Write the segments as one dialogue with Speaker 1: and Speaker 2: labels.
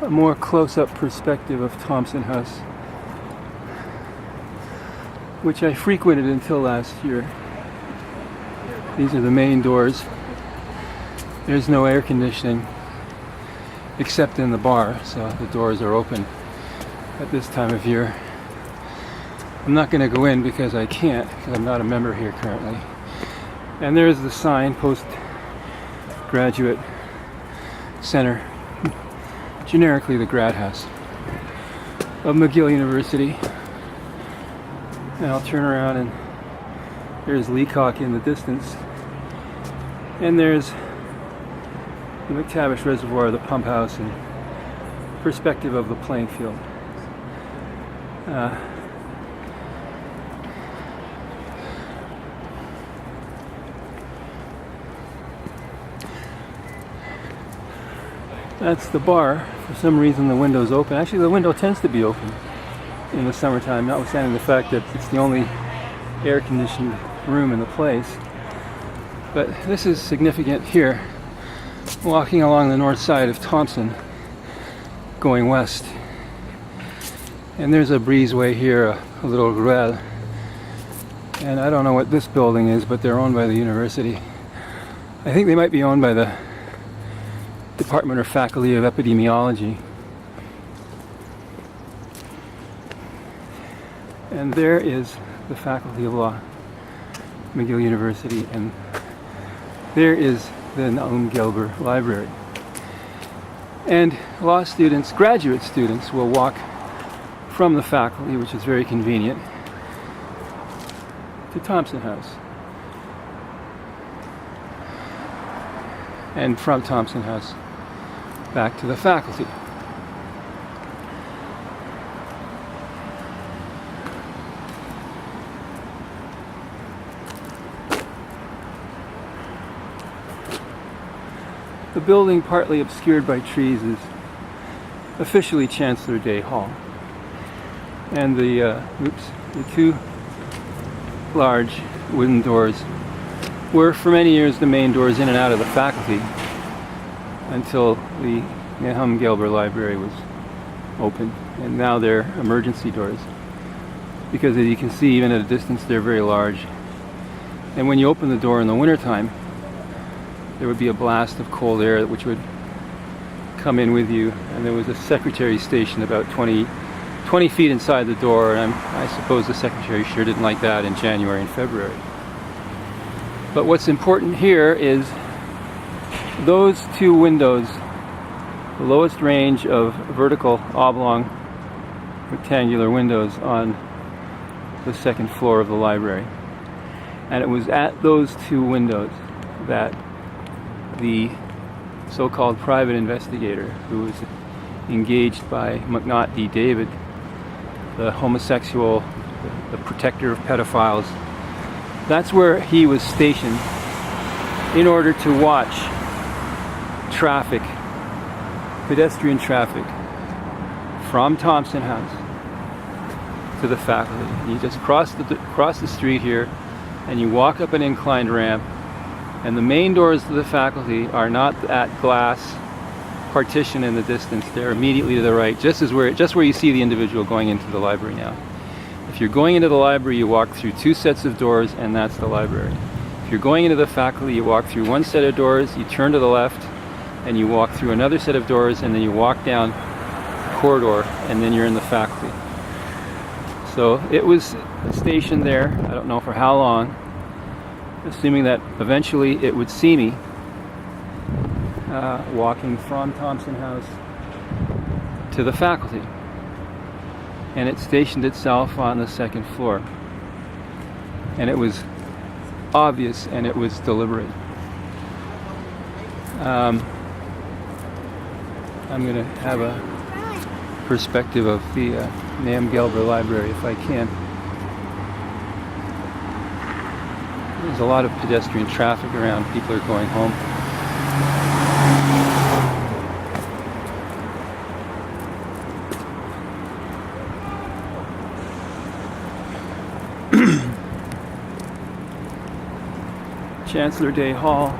Speaker 1: a more close-up perspective of Thompson House, which I frequented until last year. These are the main doors. There's no air conditioning except in the bar, so the doors are open at this time of year. I'm not going to go in because I can't, because I'm not a member here currently. And there's the sign, Postgraduate Center, generically the grad house of McGill University. And I'll turn around and there's Leacock in the distance. And there's the McTavish Reservoir, the pump house, and perspective of the playing field. That's the bar. For some reason the window's open. Actually, the window tends to be open in the summertime, notwithstanding the fact that it's the only air-conditioned room in the place. But this is significant here, walking along the north side of Thompson, going west. And there's a breezeway here, a little ruelle. And I don't know what this building is, but they're owned by the university. I think they might be owned by the Department or Faculty of Epidemiology. And there is the Faculty of Law, McGill University, and there is the Naum Gelber Library. And law students, graduate students, will walk from the faculty, which is very convenient, to Thompson House. And from Thompson House back to the faculty. The building, partly obscured by trees, is officially Chancellor Day Hall. And the two large wooden doors were for many years the main doors in and out of the faculty until the Nahum Gelber Library was opened, and now they're emergency doors because, as you can see, even at a distance, they're very large. And when you open the door in the wintertime, there would be a blast of cold air which would come in with you, and there was a secretary stationed about 20 feet inside the door, and I suppose the secretary sure didn't like that in January and February. But what's important here is those two windows, the lowest range of vertical, oblong, rectangular windows on the second floor of the library. And it was at those two windows that the so-called private investigator, who was engaged by McNaught D. David, the homosexual, the protector of pedophiles, that's where he was stationed in order to watch traffic, pedestrian traffic, from Thompson House to the faculty. You just cross the street here, and you walk up an inclined ramp, and the main doors to the faculty are not that glass partition in the distance. They're immediately to the right, just where you see the individual going into the library now. If you're going into the library, you walk through two sets of doors, and that's the library. If you're going into the faculty, you walk through one set of doors, you turn to the left, and you walk through another set of doors, and then you walk down the corridor, and then you're in the faculty. So it was stationed there, I don't know for how long, assuming that eventually it would see me walking from Thompson House to the faculty. And it stationed itself on the second floor. And it was obvious, and it was deliberate. I'm going to have a perspective of the Nahum Gelber Library if I can. There's a lot of pedestrian traffic around. People are going home. Chancellor Day Hall.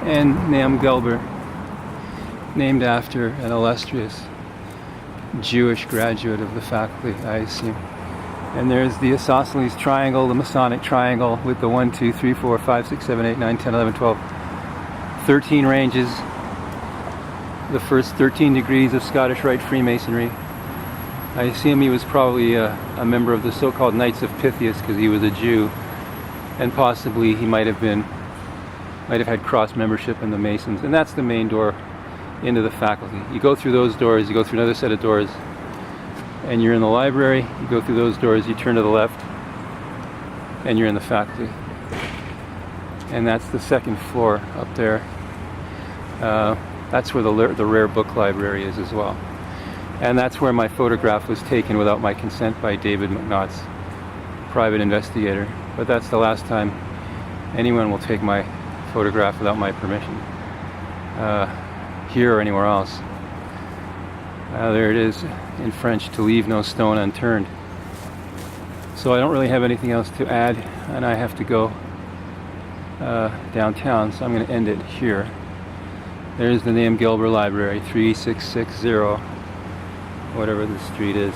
Speaker 1: and Naam Gelber, named after an illustrious Jewish graduate of the faculty, I assume. And there's the isosceles triangle, the Masonic triangle, with the 1, 2, 3, 4, 5, 6, 7, 8, 9, 10, 11, 12, 13 ranges. The first 13 degrees of Scottish Rite Freemasonry. I assume he was probably a member of the so-called Knights of Pythias because he was a Jew, and possibly he might have had cross membership in the Masons. And that's the main door into the faculty. You go through those doors, you go through another set of doors, and you're in the library. You go through those doors, you turn to the left, and you're in the faculty. And that's the second floor up there. That's where the rare book library is as well. And that's where my photograph was taken without my consent by David McNaught's private investigator. But that's the last time anyone will take my photograph without my permission, here or anywhere else. There it is in French, to leave no stone unturned. So I don't really have anything else to add, and I have to go downtown, so I'm going to end it here. There's the Naam Gelber Library, 3660, whatever the street is.